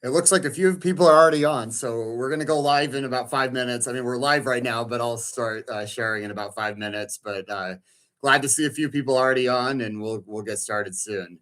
It looks like a few people are already on, so we're gonna go live in about 5 minutes. I mean, we're live right now, but I'll start sharing in about 5 minutes. But glad to see a few people already on, and we'll get started soon.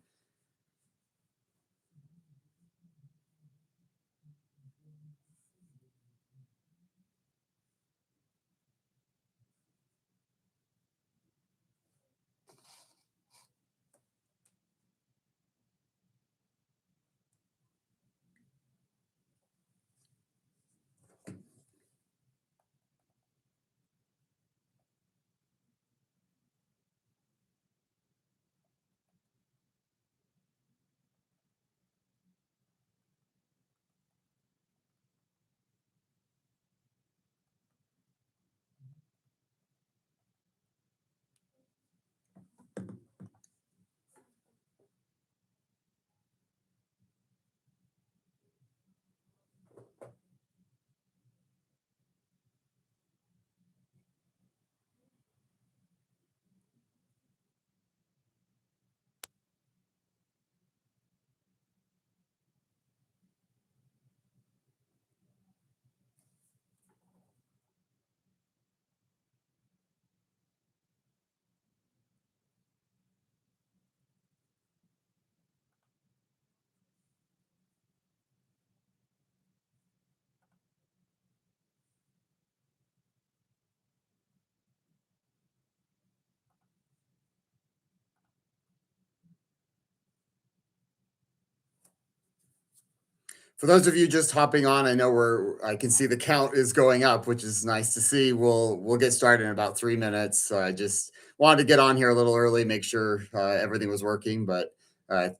For those of you just hopping on, I know I can see the count is going up, which is nice to see. We'll get started in about 3 minutes. So I just wanted to get on here a little early, make sure everything was working, but uh,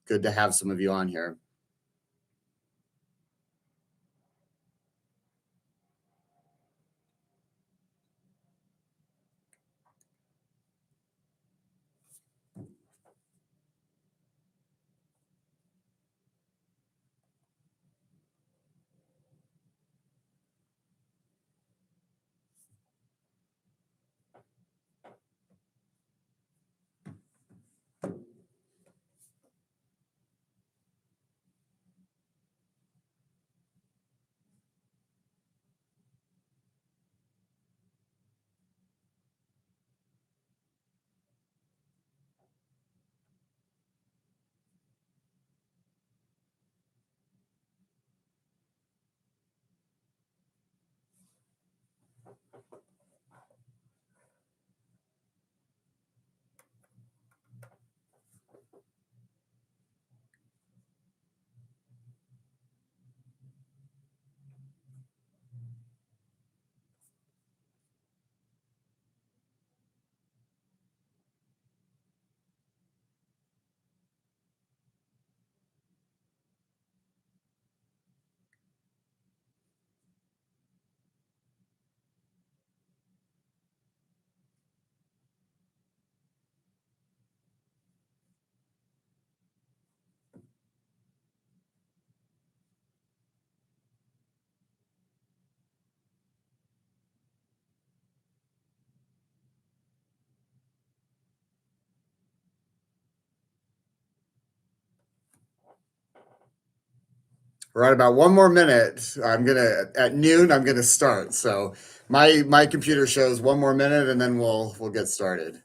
good to have some of you on here. Right about one more minute. I'm gonna at noon. I'm gonna start. So my computer shows one more minute, and then we'll get started.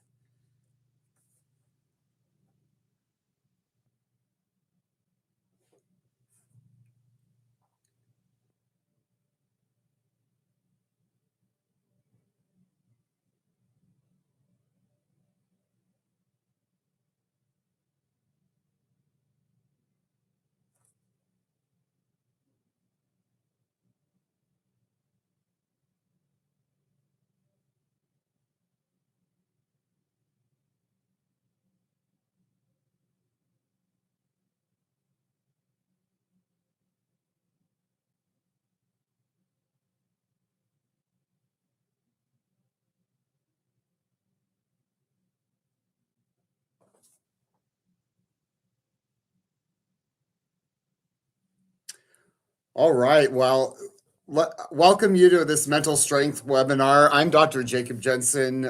All right. Well, welcome you to this mental strength webinar. I'm Dr. Jacob Jensen.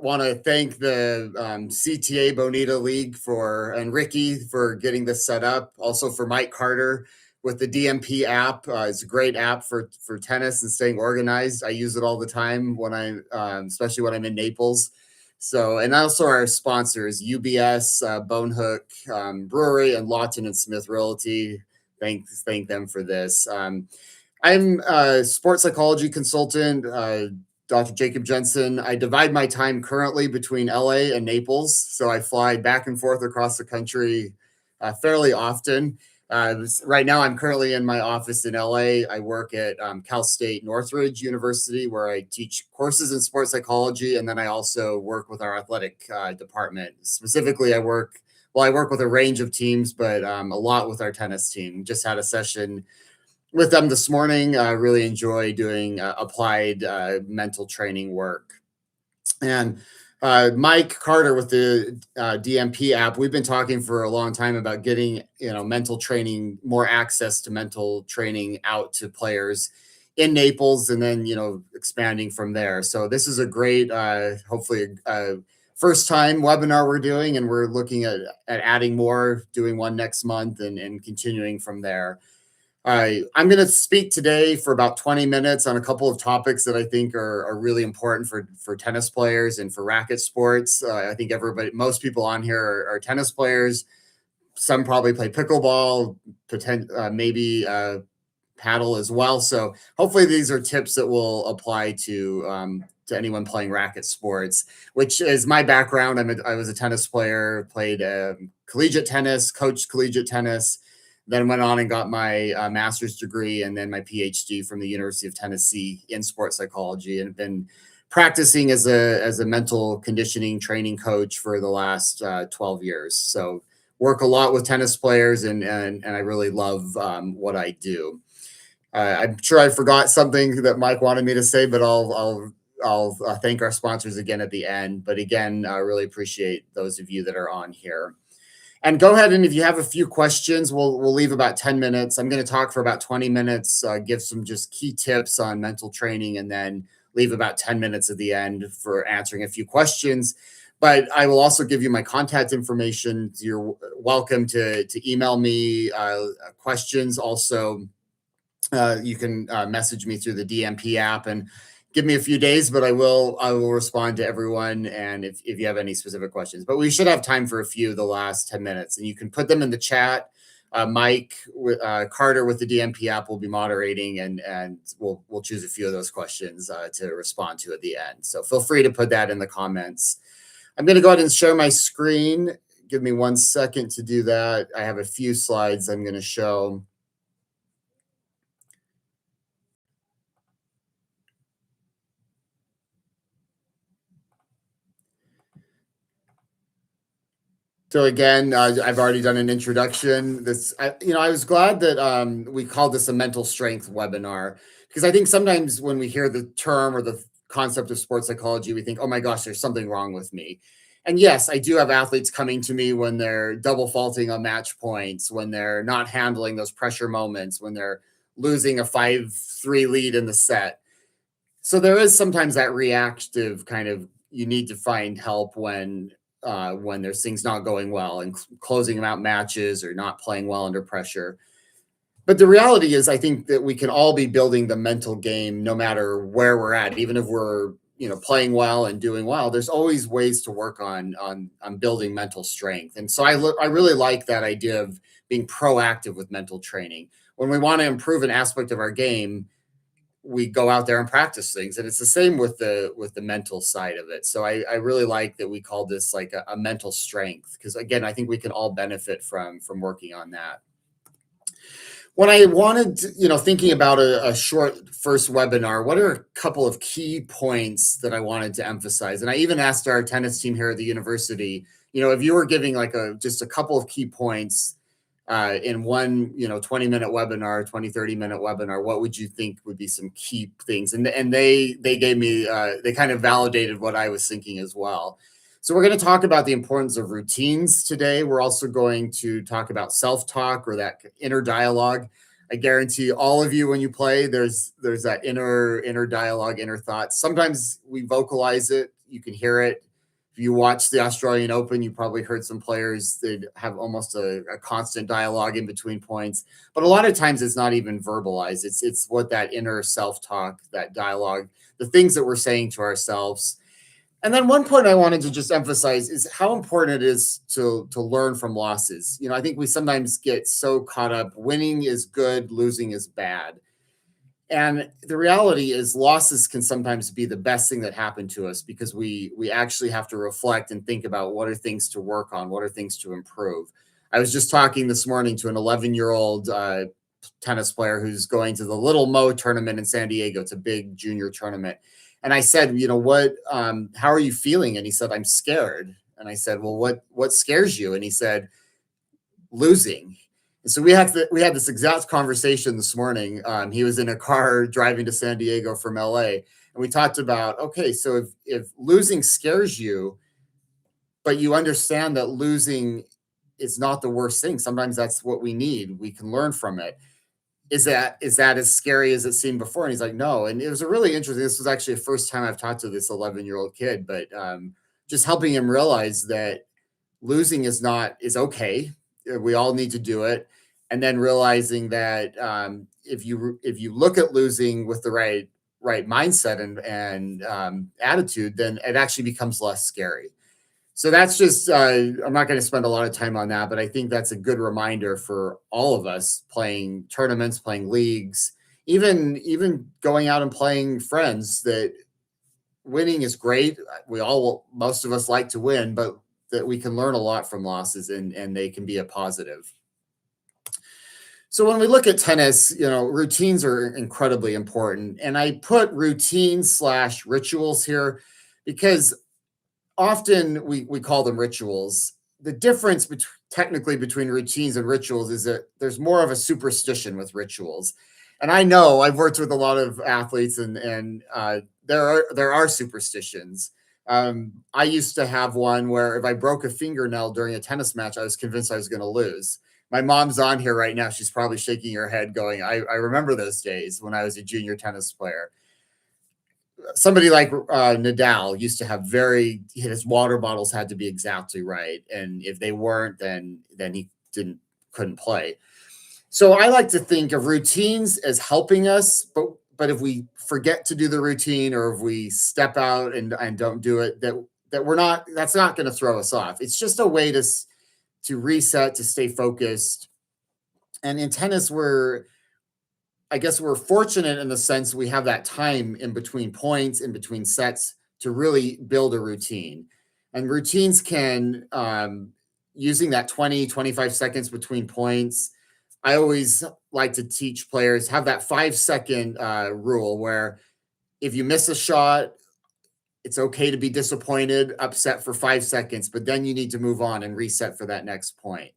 Want to thank the CTA Bonita League for and Ricky for getting this set up. Also for Mike Carter with the DMP app. It's a great app for tennis and staying organized. I use it all the time when especially when I'm in Naples. So, and also our sponsors, UBS, Bonehook Brewery, and Lawton and Smith Realty. Thank them for this. I'm a sports psychology consultant, Dr. Jacob Jensen. I divide my time currently between LA and Naples. So I fly back and forth across the country fairly often. Right now, I'm currently in my office in LA. I work at Cal State Northridge University, where I teach courses in sports psychology. And then I also work with our athletic department. Specifically, I work with a range of teams, but a lot with our tennis team. Just had a session with them this morning. I really enjoy doing applied mental training work. And Mike Carter with the DMP app, we've been talking for a long time about getting mental training, more access to mental training out to players in Naples, and then expanding from there. So this is a great, hopefully, first time webinar we're doing, and we're looking at adding more, doing one next month, and continuing from there. I'm going to speak today for about 20 minutes on a couple of topics that I think are really important for tennis players and for racket sports. I think most people on here are tennis players. Some probably play pickleball, maybe paddle as well. So hopefully these are tips that will apply to anyone playing racket sports, which is my background. I was a tennis player, played collegiate tennis, coached collegiate tennis, then went on and got my master's degree and then my PhD from the University of Tennessee in sports psychology, and been practicing as a mental conditioning training coach for the last 12 years. So work a lot with tennis players, and I really love what I do. I'm sure I forgot something that Mike wanted me to say, but I'll thank our sponsors again at the end. But again, I really appreciate those of you that are on here. And go ahead, and if you have a few questions, we'll leave about 10 minutes. I'm going to talk for about 20 minutes, give some just key tips on mental training, and then leave about 10 minutes at the end for answering a few questions. But I will also give you my contact information. You're welcome to email me questions. Also, you can message me through the DMP app, and give me a few days, but I will respond to everyone. And if you have any specific questions, but we should have time for a few the last 10 minutes, and you can put them in the chat. Mike Carter with the DMP app will be moderating, and we'll choose a few of those questions to respond to at the end. So feel free to put that in the comments. I'm going to go ahead and share my screen. Give me 1 second to do that. I have a few slides I'm going to show. So again, I've already done an introduction. I was glad that we called this a mental strength webinar, because I think sometimes when we hear the term or the concept of sports psychology, we think, oh my gosh, there's something wrong with me. And yes, I do have athletes coming to me when they're double faulting on match points, when they're not handling those pressure moments, when they're losing a 5-3 lead in the set. So there is sometimes that reactive kind of, you need to find help when there's things not going well and closing out matches or not playing well under pressure. But the reality is, I think that we can all be building the mental game no matter where we're at, even if we're playing well and doing well. There's always ways to work on building mental strength. And so I really like that idea of being proactive with mental training. When we want to improve an aspect of our game, we go out there and practice things, and it's the same with the mental side of it. So I really like that we call this like a mental strength, because again, I think we can all benefit from working on that. When I wanted thinking about a short first webinar, what are a couple of key points that I wanted to emphasize? And I even asked our tennis team here at the university, if you were giving like just a couple of key points in one 20-minute webinar, 30-minute webinar, what would you think would be some key things? And they gave me they kind of validated what I was thinking as well. So we're going to talk about the importance of routines today. We're also going to talk about self-talk, or that inner dialogue. I guarantee all of you, when you play, there's that inner dialogue, inner thoughts. Sometimes we vocalize it, you can hear it. If you watch the Australian Open, you probably heard some players that have almost a constant dialogue in between points. But a lot of times it's not even verbalized. It's what that inner self-talk, that dialogue, the things that we're saying to ourselves. And then one point I wanted to just emphasize is how important it is to learn from losses. I think we sometimes get so caught up. Winning is good, losing is bad. And the reality is losses can sometimes be the best thing that happened to us because we actually have to reflect and think about what are things to work on, what are things to improve. I was just talking this morning to an 11-year-old tennis player who's going to the Little Mo tournament in San Diego. It's a big junior tournament. And I said, how are you feeling? And he said, I'm scared. And I said, well, what scares you? And he said, losing. And so we had this exact conversation this morning. He was in a car driving to San Diego from LA, and we talked about, okay, so if losing scares you, but you understand that losing is not the worst thing. Sometimes that's what we need. We can learn from it. Is that as scary as it seemed before? And he's like, no. And it was a really interesting. This was actually the first time I've talked to this 11-year-old kid, but just helping him realize that losing is okay. We all need to do it. And then realizing that if you look at losing with the right mindset and attitude, then it actually becomes less scary. So that's just I'm not going to spend a lot of time on that, but I think that's a good reminder for all of us playing tournaments, playing leagues, even going out and playing friends, that winning is great. Most of us like to win, but that we can learn a lot from losses and they can be a positive. So when we look at tennis, routines are incredibly important. And I put routines/rituals here because often we call them rituals. The difference technically between routines and rituals is that there's more of a superstition with rituals. And I know I've worked with a lot of athletes and there are superstitions. I used to have one where if I broke a fingernail during a tennis match, I was convinced I was going to lose. My mom's on here right now. She's probably shaking her head going, I remember those days when I was a junior tennis player. Somebody like Nadal used to have his water bottles had to be exactly right. And if they weren't, then he couldn't play. So I like to think of routines as helping us, but if we forget to do the routine or if we step out and don't do it, that's not going to throw us off. It's just a way to reset, to stay focused. And in tennis, I guess we're fortunate in the sense we have that time in between points, in between sets to really build a routine. And routines can, using that 20, 25 seconds between points, I always like to teach players, have that 5-second rule where if you miss a shot, it's okay to be disappointed, upset for 5 seconds, but then you need to move on and reset for that next point.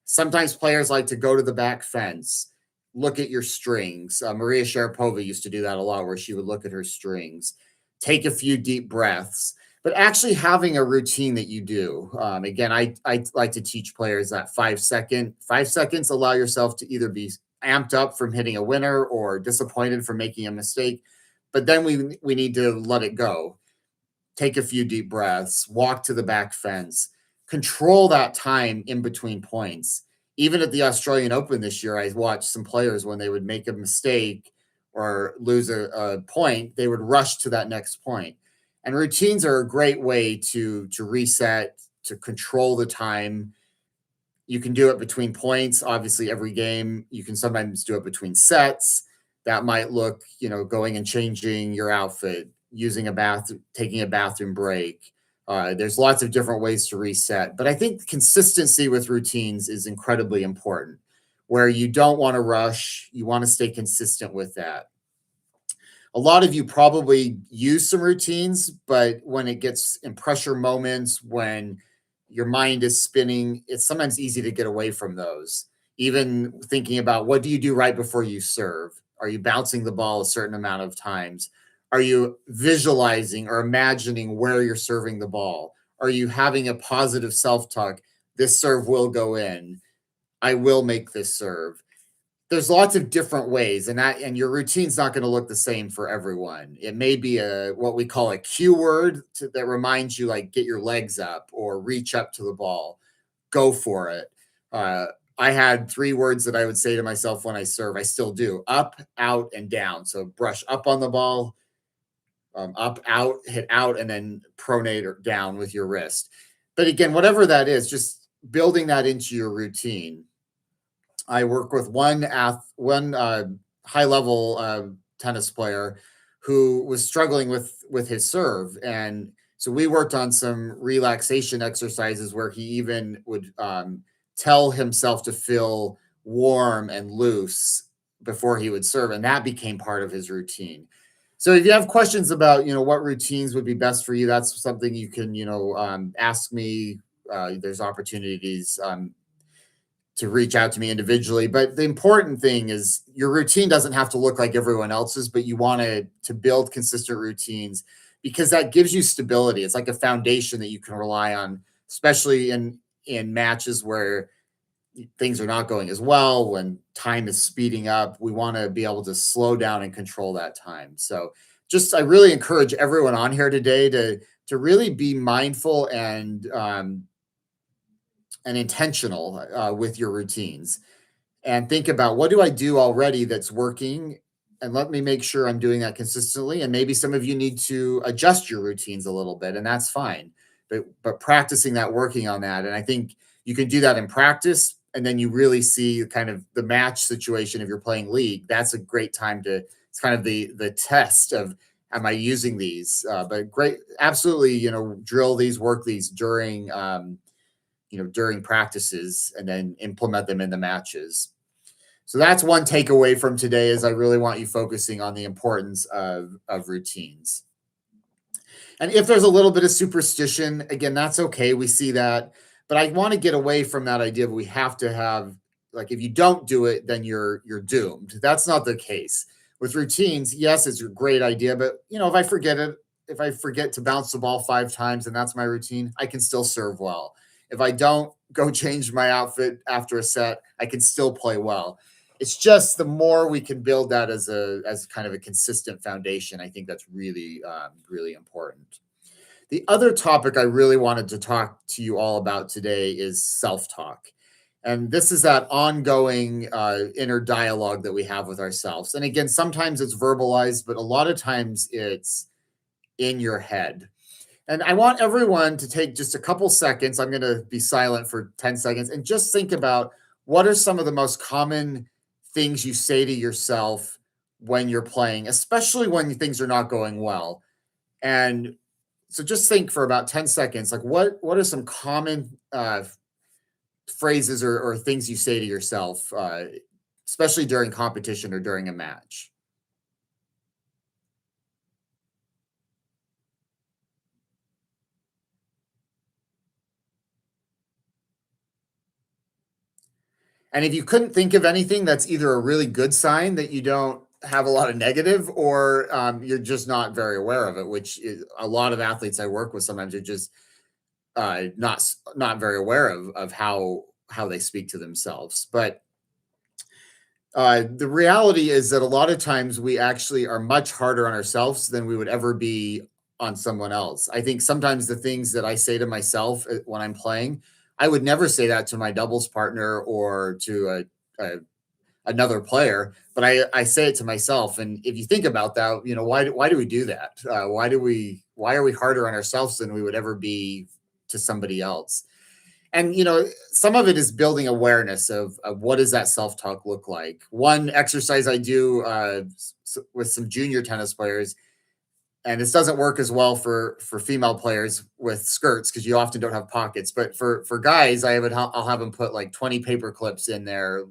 Sometimes players like to go to the back fence, look at your strings. Maria Sharapova used to do that a lot, where she would look at her strings, take a few deep breaths, but actually having a routine that you do. Again, I like to teach players that 5 seconds, allow yourself to either be amped up from hitting a winner or disappointed from making a mistake. But then we need to let it go. Take a few deep breaths, walk to the back fence, control that time in between points. Even at the Australian Open this year, I watched some players when they would make a mistake or lose a point, they would rush to that next point. And routines are a great way to reset, to control the time. You can do it between points, obviously every game. You can sometimes do it between sets. That might look, going and changing your outfit, taking a bathroom break. There's lots of different ways to reset, but I think consistency with routines is incredibly important, where you don't want to rush. You want to stay consistent with that. A lot of you probably use some routines, but when it gets in pressure moments, when your mind is spinning, it's sometimes easy to get away from those. Even thinking about, what do you do right before you serve? Are you bouncing the ball a certain amount of times? Are you visualizing or imagining where you're serving the ball? Are you having a positive self-talk? This serve will go in. I will make this serve. there's lots of different ways, and your routine's not going to look the same for everyone. It may be a what we call a cue word that reminds you, like, get your legs up or reach up to the ball, go for it. uh, I had three words that I would say to myself when I serve. I still do: up, out, and down. So brush up on the ball, up, out, hit out, and then pronate or down with your wrist. But again, whatever that is, just building that into your routine. I work with one high level tennis player who was struggling with his serve, and so we worked on some relaxation exercises where he even would tell himself to feel warm and loose before he would serve, and that became part of his routine. So if you have questions about what routines would be best for you, that's something you can ask me. There's opportunities to reach out to me individually. But the important thing is your routine doesn't have to look like everyone else's, but you want to build consistent routines because that gives you stability. It's like a foundation that you can rely on, especially in matches where things are not going as well, when time is speeding up. We want to be able to slow down and control that time. So just I really encourage everyone on here today to really be mindful and intentional with your routines, and think about, what do I do already that's working, and let me make sure I'm doing that consistently. And maybe some of you need to adjust your routines a little bit, and that's fine. But practicing that, working on that, and I think you can do that in practice, and then you really see kind of the match situation. If you're playing league, that's a great time to, it's kind of the test of, am I using these? But great, absolutely, drill these, work these during practices, and then implement them in the matches. So that's one takeaway from today, is I really want you focusing on the importance of routines. And if there's a little bit of superstition, again, that's okay. We see that. But I want to get away from that idea of we have to have, like, if you don't do it, then you're doomed. That's not the case. With routines, yes, it's a great idea, but if I forget to bounce the ball 5 times and that's my routine, I can still serve well. If I don't go change my outfit after a set, I can still play well. It's just the more we can build that as kind of a consistent foundation, I think that's really really important. The other topic I really wanted to talk to you all about today is self-talk. And this is that ongoing inner dialogue that we have with ourselves. And again, sometimes it's verbalized, but a lot of times it's in your head. And I want everyone to take just a couple seconds. I'm going to be silent for 10 seconds and just think about, what are some of the most common things you say to yourself when you're playing, especially when things are not going well. And so just think for about 10 seconds, like, what are some common phrases or things you say to yourself, especially during competition or during a match? And if you couldn't think of anything, that's either a really good sign that you don't have a lot of negative, or you're just not very aware of it, which is a lot of athletes I work with. Sometimes are just not very aware of how they speak to themselves. But the reality is that a lot of times we actually are much harder on ourselves than we would ever be on someone else. I think sometimes the things that I say to myself when I'm playing, I would never say that to my doubles partner or to another player, but I say it to myself. And if you think about that, why do we do that? Why are we harder on ourselves than we would ever be to somebody else? And some of it is building awareness of what does that self-talk look like. One exercise I do with some junior tennis players, and this doesn't work as well for female players with skirts because you often don't have pockets, but for guys, I'll have them put like 20 paper clips in their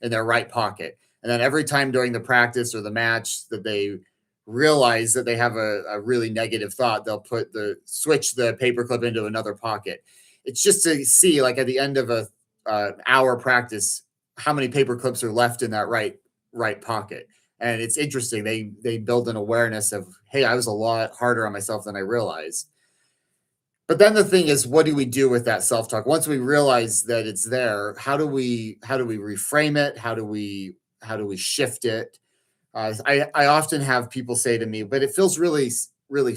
right pocket. And then every time during the practice or the match that they realize that they have a really negative thought, they'll switch the paperclip into another pocket. It's just to see, like, at the end of a hour practice, how many paper clips are left in that right pocket. And it's interesting. They build an awareness of, hey, I was a lot harder on myself than I realized. But then the thing is, what do we do with that self-talk? Once we realize that it's there, how do we reframe it? How do we shift it? I often have people say to me, but it feels really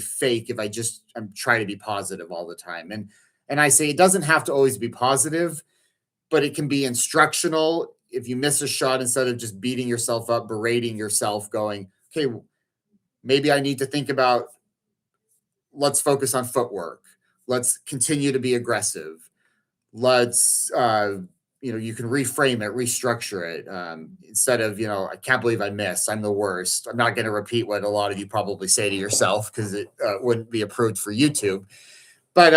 fake if I'm trying to be positive all the time. And I say it doesn't have to always be positive, but it can be instructional. If you miss a shot, instead of just beating yourself up, berating yourself, going, okay, maybe I need to think about, let's focus on footwork. Let's continue to be aggressive. Let's, you can reframe it, restructure it, instead of, I can't believe I missed. I'm the worst. I'm not going to repeat what a lot of you probably say to yourself because it wouldn't be approved for YouTube. But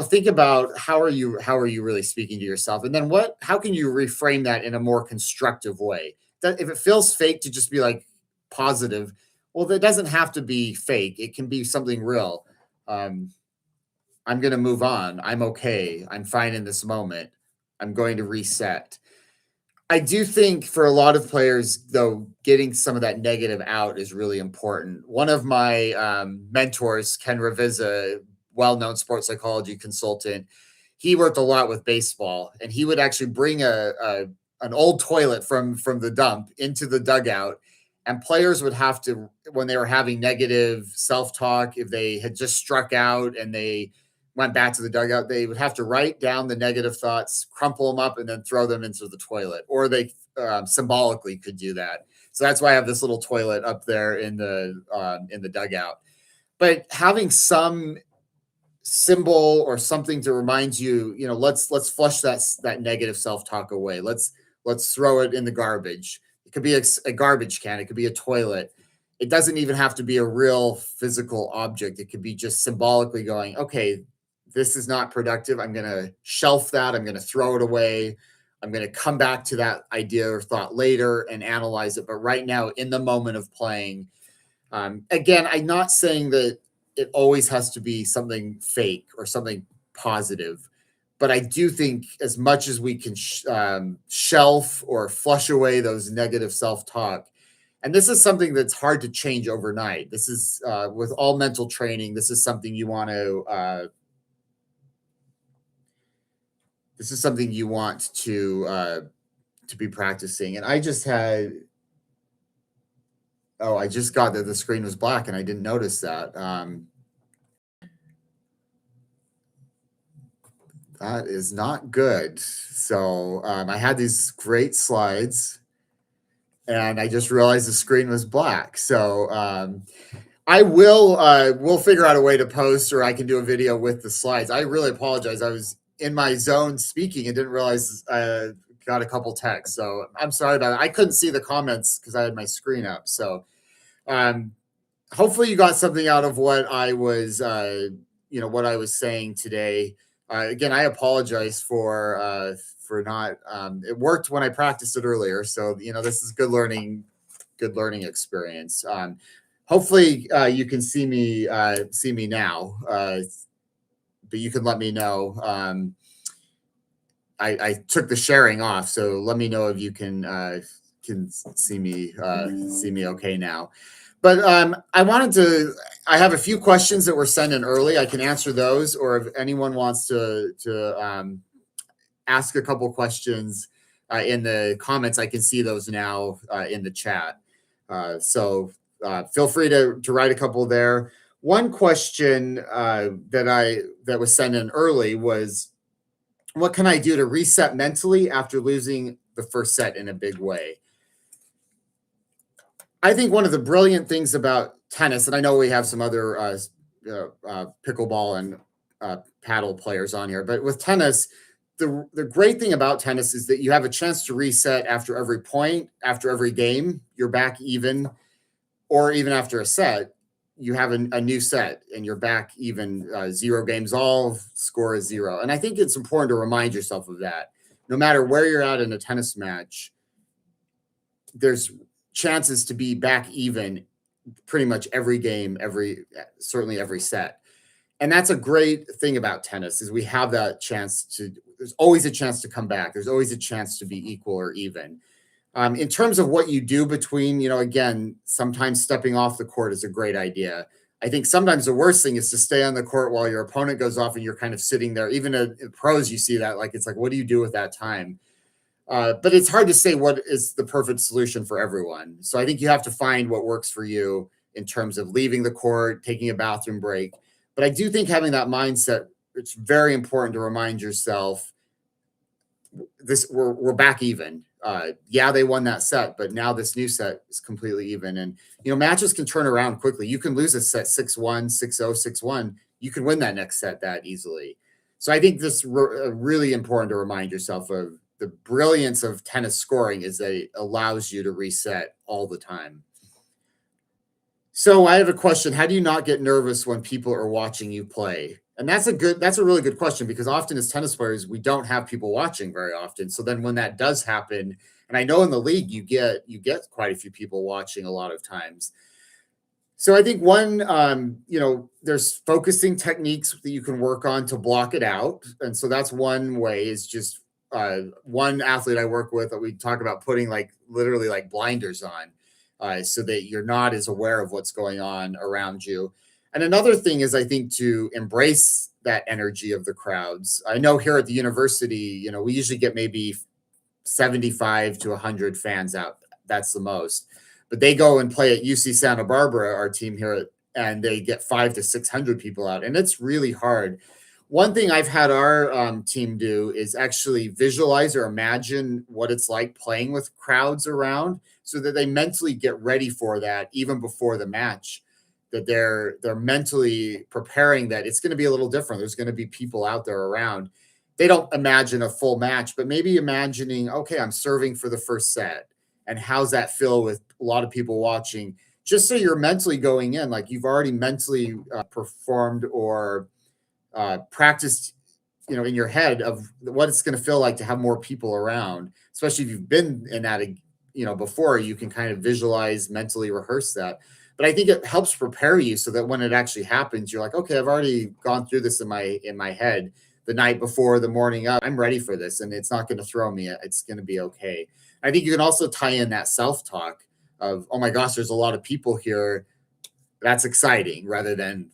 think about how are you really speaking to yourself, and then how can you reframe that in a more constructive way? That if it feels fake to just be like positive, well, that doesn't have to be fake. It can be something real. Um, I'm going to move on. I'm okay. I'm fine in this moment. I'm going to reset. I do think for a lot of players, though, getting some of that negative out is really important. One of my mentors, Ken Ravizza, well-known sports psychology consultant, he worked a lot with baseball, and he would actually bring an old toilet from the dump into the dugout, and players would have to, when they were having negative self-talk, if they had just struck out and they went back to the dugout, they would have to write down the negative thoughts, crumple them up, and then throw them into the toilet. Or they symbolically could do that. So that's why I have this little toilet up there in the dugout. But having some symbol or something to remind you, let's flush that negative self-talk away. Let's throw it in the garbage. It could be a garbage can. It could be a toilet. It doesn't even have to be a real physical object. It could be just symbolically going, okay, this is not productive. I'm going to shelf that. I'm going to throw it away. I'm going to come back to that idea or thought later and analyze it. But right now, in the moment of playing, again, I'm not saying that it always has to be something fake or something positive. But I do think as much as we can shelf or flush away those negative self-talk, and this is something that's hard to change overnight. This is with all mental training. This is something you want to be practicing. And I just got that the screen was black and I didn't notice that. That is not good. So I had these great slides and I just realized the screen was black. So we'll figure out a way to post, or I can do a video with the slides. I really apologize. I was in my zone speaking and didn't realize I got a couple texts. So I'm sorry about it. I couldn't see the comments because I had my screen up. So hopefully you got something out of what I was saying today. Again, I apologize for not. It worked when I practiced it earlier. So this is good learning experience. Hopefully you can see me now, but you can let me know. I took the sharing off, so let me know if you can see me okay now. But I have a few questions that were sent in early. I can answer those, or if anyone wants to ask a couple questions in the comments, I can see those now in the chat. So feel free to write a couple there. One question that was sent in early was, what can I do to reset mentally after losing the first set in a big way? I think one of the brilliant things about tennis, and I know we have some other pickleball and paddle players on here, but with tennis, the great thing about tennis is that you have a chance to reset after every point, after every game, you're back even, or even after a set, you have a new set and you're back even. 0 games all, score is 0. And I think it's important to remind yourself of that. No matter where you're at in a tennis match, there's chances to be back even pretty much every game, certainly every set. And that's a great thing about tennis, is we have that chance there's always a chance to come back. There's always a chance to be equal or even. In terms of what you do between, again, sometimes stepping off the court is a great idea. I think sometimes the worst thing is to stay on the court while your opponent goes off and you're kind of sitting there. Even in pros, you see that. Like, it's like, what do you do with that time? But it's hard to say what is the perfect solution for everyone. So I think you have to find what works for you in terms of leaving the court, taking a bathroom break. But I do think having that mindset, it's very important to remind yourself this we're back even. Yeah, they won that set, but now this new set is completely even. And matches can turn around quickly. You can lose a set 6-1, 6-0, 6-1. You can win that next set that easily. So I think this really important to remind yourself of the brilliance of tennis scoring is that it allows you to reset all the time. So I have a question. How do you not get nervous when people are watching you play? And that's a really good question because often as tennis players, we don't have people watching very often. So then when that does happen, and I know in the league you get quite a few people watching a lot of times. So I think one, there's focusing techniques that you can work on to block it out. And so that's one way is just one athlete I work with that we talk about putting like literally like blinders on so that you're not as aware of what's going on around you. And another thing is, I think, to embrace that energy of the crowds. I know here at the university, we usually get maybe 75 to 100 fans out. That's the most. But they go and play at UC Santa Barbara, our team here, and they get 5 to 600 people out. And it's really hard. One thing I've had our team do is actually visualize or imagine what it's like playing with crowds around so that they mentally get ready for that even before the match, that they're mentally preparing that it's going to be a little different. There's going to be people out there around. They don't imagine a full match, but maybe imagining, okay, I'm serving for the first set. And how's that feel with a lot of people watching? Just so you're mentally going in, like you've already mentally performed or practiced, in your head of what it's going to feel like to have more people around, especially if you've been in that, before. You can kind of visualize, mentally rehearse that. But I think it helps prepare you so that when it actually happens, you're like, okay, I've already gone through this in my head the night before, the morning of. I'm ready for this, and it's not going to throw me. It's going to be okay. I think you can also tie in that self-talk of, oh my gosh, there's a lot of people here. That's exciting, rather than,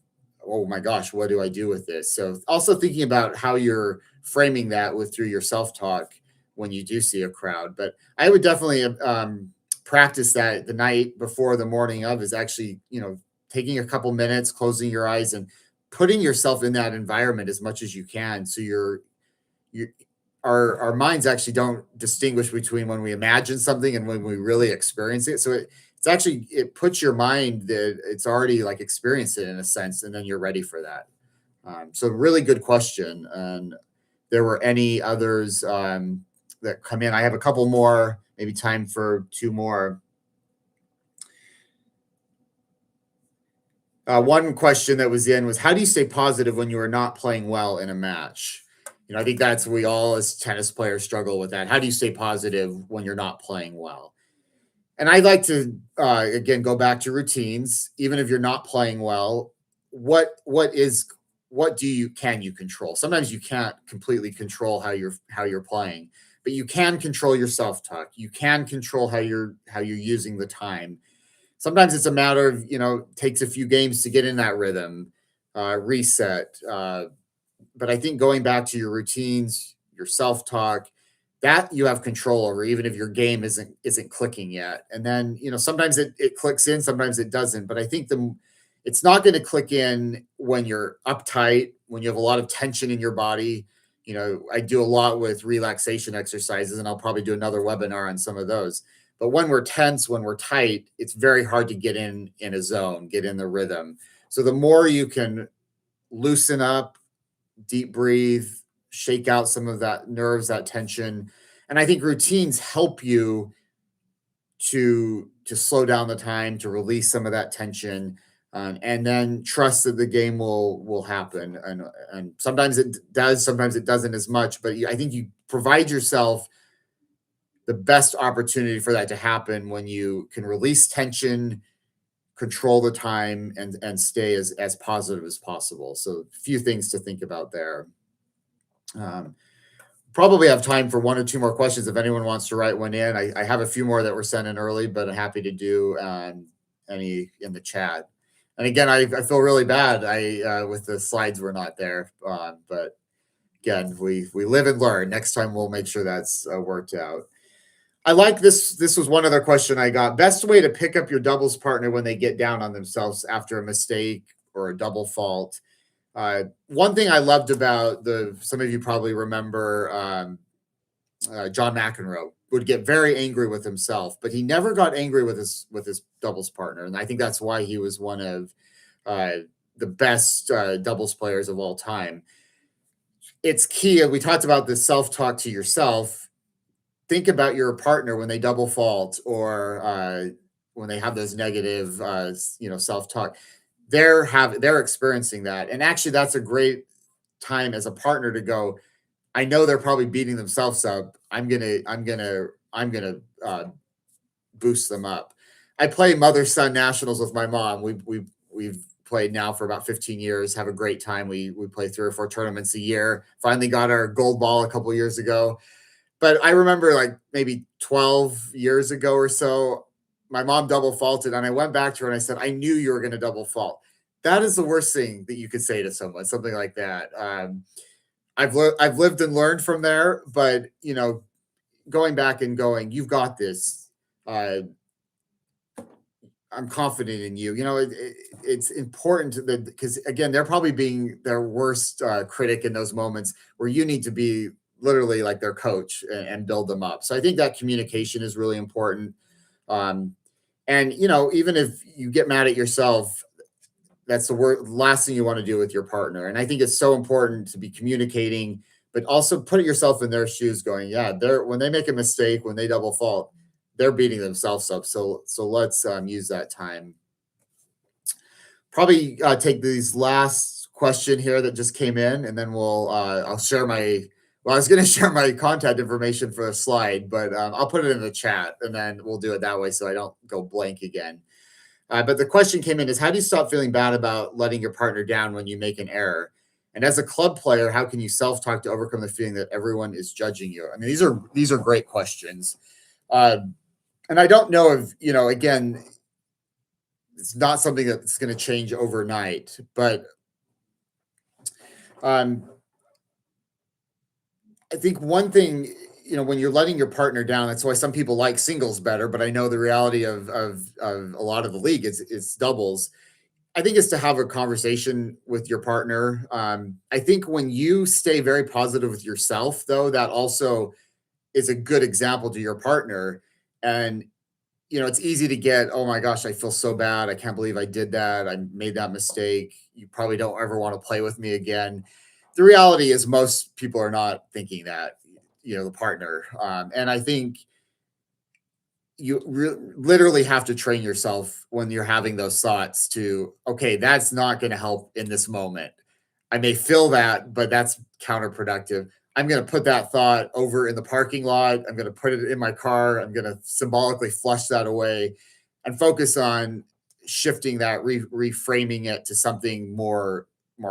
oh my gosh, what do I do with this? So also thinking about how you're framing that through your self-talk when you do see a crowd. But I would definitely practice that the night before, the morning of, is actually, taking a couple minutes, closing your eyes and putting yourself in that environment as much as you can. So you our minds actually don't distinguish between when we imagine something and when we really experience it. So it puts your mind that it's already like experienced it in a sense, and then you're ready for that. So really good question. And there were any others that come in? I have a couple more, maybe time for two more. One question that was in was, how do you stay positive when you are not playing well in a match? I think that's, we all as tennis players struggle with that. How do you stay positive when you're not playing well? And I'd like to again go back to routines. Even if you're not playing well, what can you control? Sometimes you can't completely control how you're playing, but you can control your self-talk. You can control how you're using the time. Sometimes it's a matter of, takes a few games to get in that rhythm, reset. But I think going back to your routines, your self-talk, that you have control over, even if your game isn't clicking yet. And then, sometimes it clicks in, sometimes it doesn't. But I think it's not going to click in when you're uptight, when you have a lot of tension in your body. I do a lot with relaxation exercises, and I'll probably do another webinar on some of those. But when we're tense, when we're tight, it's very hard to get in a zone, get in the rhythm. So the more you can loosen up, deep breathe, shake out some of that nerves, that tension. And I think routines help you to slow down the time, to release some of that tension, and then trust that the game will happen. And sometimes it does, sometimes it doesn't as much. But I think you provide yourself the best opportunity for that to happen when you can release tension, control the time, and stay as positive as possible. So a few things to think about there. Probably have time for one or two more questions if anyone wants to write one in. I have a few more that were sent in early, but I'm happy to do any in the chat. And again, I feel really bad. With the slides were not there, but again, we live and learn. Next time we'll make sure that's worked out. I like this. This was one other question I got. Best way to pick up your doubles partner when they get down on themselves after a mistake or a double fault. One thing I loved about some of you probably remember John McEnroe would get very angry with himself, but he never got angry with his doubles partner, and I think that's why he was one of uh, the best doubles players of all time. It's key. We talked about the self talk to yourself. Think about your partner when they double fault or when they have those negative, self talk. They're experiencing that, and actually, that's a great time as a partner to go. I know they're probably beating themselves up. I'm gonna boost them up. I play mother son nationals with my mom. We've played now for about 15 years. Have a great time. We play 3 or 4 tournaments a year. Finally got our gold ball a couple years ago. But I remember like maybe 12 years ago or so, my mom double faulted, and I went back to her and I said, "I knew you were going to double fault." That is the worst thing that you could say to someone, something like that. I've lived and learned from there, but going back and going, "You've got this. Uh, I'm confident in you." It's important that, because again, they're probably being their worst critic in those moments where you need to be literally like their coach and build them up. So I think that communication is really important. Um, and even if you get mad at yourself, that's last thing you want to do with your partner. And I think it's so important to be communicating, but also put yourself in their shoes, going, yeah, they're when they make a mistake, when they double fault, they're beating themselves up. So let's use that time. Probably take these last question here that just came in, and then I'll share my. Well, I was going to share my contact information for a slide, but I'll put it in the chat, and then we'll do it that way so I don't go blank again. But the question came in is, how do you stop feeling bad about letting your partner down when you make an error? And as a club player, how can you self-talk to overcome the feeling that everyone is judging you? I mean, these are great questions. And I don't know if, again, it's not something that's going to change overnight, but um, I think one thing, when you're letting your partner down, that's why some people like singles better. But I know the reality of a lot of the league is it's doubles. I think it's to have a conversation with your partner. I think when you stay very positive with yourself, though, that also is a good example to your partner. And it's easy to get, oh my gosh, I feel so bad. I can't believe I did that. I made that mistake. You probably don't ever want to play with me again. The reality is most people are not thinking that, the partner. And I think you literally have to train yourself when you're having those thoughts to, okay, that's not going to help in this moment. I may feel that, but that's counterproductive. I'm going to put that thought over in the parking lot. I'm going to put it in my car. I'm going to symbolically flush that away and focus on shifting that, reframing it to something more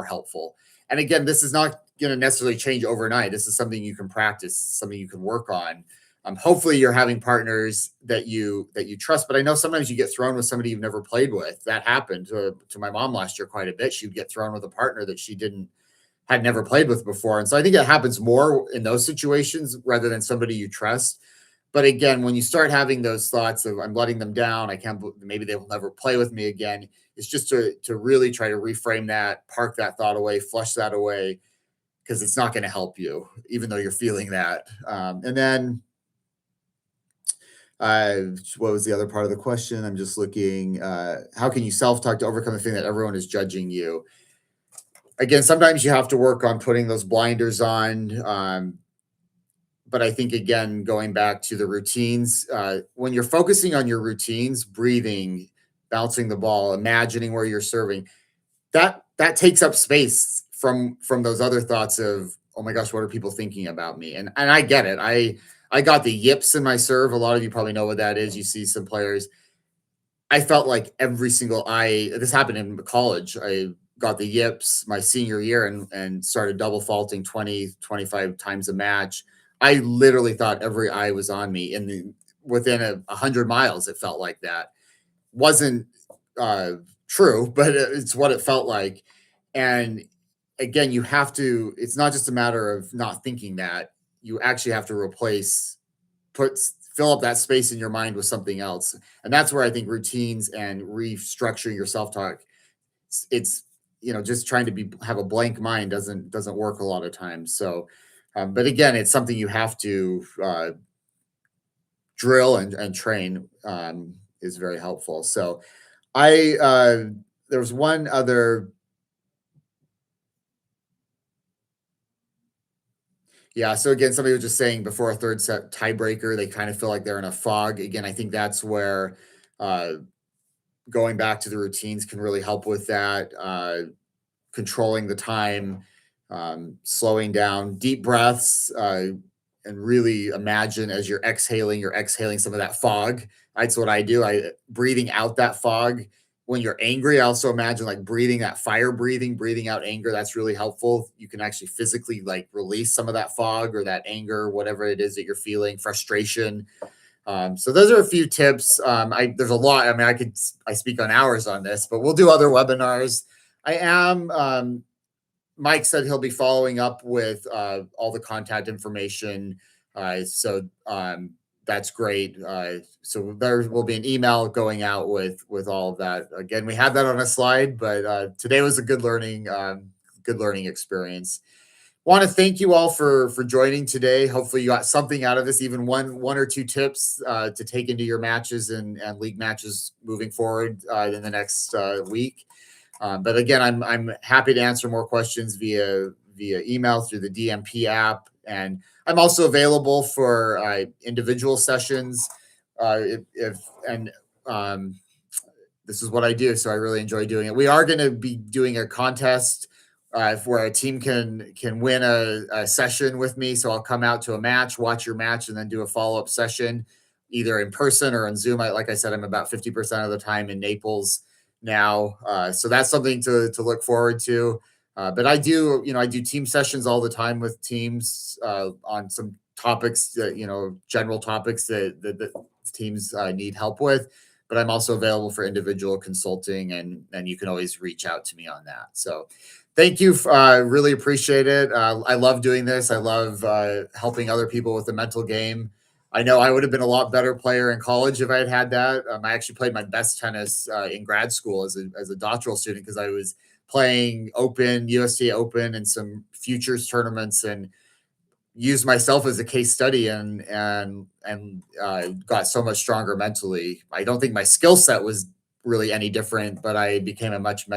helpful. And again, this is not going to necessarily change overnight. This is something you can practice, something you can work on. Hopefully you're having partners that you trust, but I know sometimes you get thrown with somebody you've never played with. That happened to my mom last year quite a bit. She would get thrown with a partner that she had never played with before. And so I think it happens more in those situations rather than somebody you trust. But again, when you start having those thoughts of, I'm letting them down, I can't, maybe they will never play with me again. It's just to really try to reframe that, park that thought away, flush that away, because it's not going to help you, even though you're feeling that. And then what was the other part of the question? I'm just looking. How can you self-talk to overcome the feeling that everyone is judging you? Again, sometimes you have to work on putting those blinders on. But I think, again, going back to the routines, when you're focusing on your routines, breathing, bouncing the ball, imagining where you're serving, that takes up space from those other thoughts of, oh my gosh, what are people thinking about me? And I get it. I got the yips in my serve. A lot of you probably know what that is. You see some players. I felt like every single this happened in college. I got the yips my senior year and started double faulting 20, 25 times a match. I literally thought every eye was on me within 100 miles. It felt like that. Wasn't true, but it's what it felt like. And again, you have to, it's not just a matter of not thinking that, you actually have to fill up that space in your mind with something else. And that's where I think routines and restructuring your self-talk, it's just trying to be have a blank mind doesn't work a lot of times. So but again, it's something you have to drill and train, is very helpful. So I there was one other. Yeah, so again, somebody was just saying before a third set tiebreaker, they kind of feel like they're in a fog. Again, I think that's where uh, going back to the routines can really help with that. Controlling the time, slowing down, deep breaths, and really imagine as you're exhaling some of that fog. That's what I do. I breathing out that fog. When you're angry, I also imagine like breathing that fire breathing, breathing out anger. That's really helpful. You can actually physically like release some of that fog or that anger, whatever it is that you're feeling, frustration. So those are a few tips. There's a lot. I mean, I speak on hours on this, but we'll do other webinars. I am. Mike said he'll be following up with all the contact information. So that's great. So there will be an email going out with all of that. Again, we had that on a slide, but today was a good learning experience. Want to thank you all for joining today. Hopefully, you got something out of this, even one or two tips to take into your matches and league matches moving forward in the next week. But again, I'm happy to answer more questions via email through the DMP app, and I'm also available for individual sessions. If and This is what I do, so I really enjoy doing it. We are going to be doing a contest where a team can win a session with me. So I'll come out to a match, watch your match, and then do a follow up session, either in person or on Zoom. Like I said, I'm about 50% of the time in Naples now, so that's something to look forward to. But I do team sessions all the time with teams on some topics that general topics that teams need help with, but I'm also available for individual consulting, and you can always reach out to me on that. So thank you. Really appreciate it. I love doing this. I love helping other people with the mental game. I know I would have been a lot better player in college if I had that. I actually played my best tennis in grad school as a doctoral student because I was playing Open, USTA Open, and some futures tournaments, and used myself as a case study and got so much stronger mentally. I don't think my skill set was really any different, but I became a much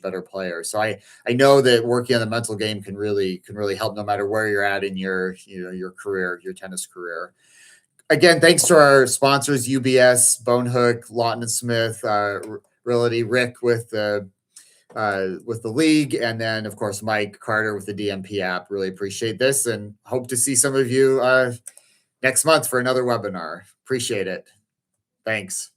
better player. So I know that working on the mental game can really help no matter where you're at in your career, your tennis career. Again, thanks to our sponsors, UBS, Bonehook, Lawton and Smith, Realty, Rick with the league, and then of course Mike Carter with the DMP app. Really appreciate this and hope to see some of you next month for another webinar. Appreciate it. Thanks.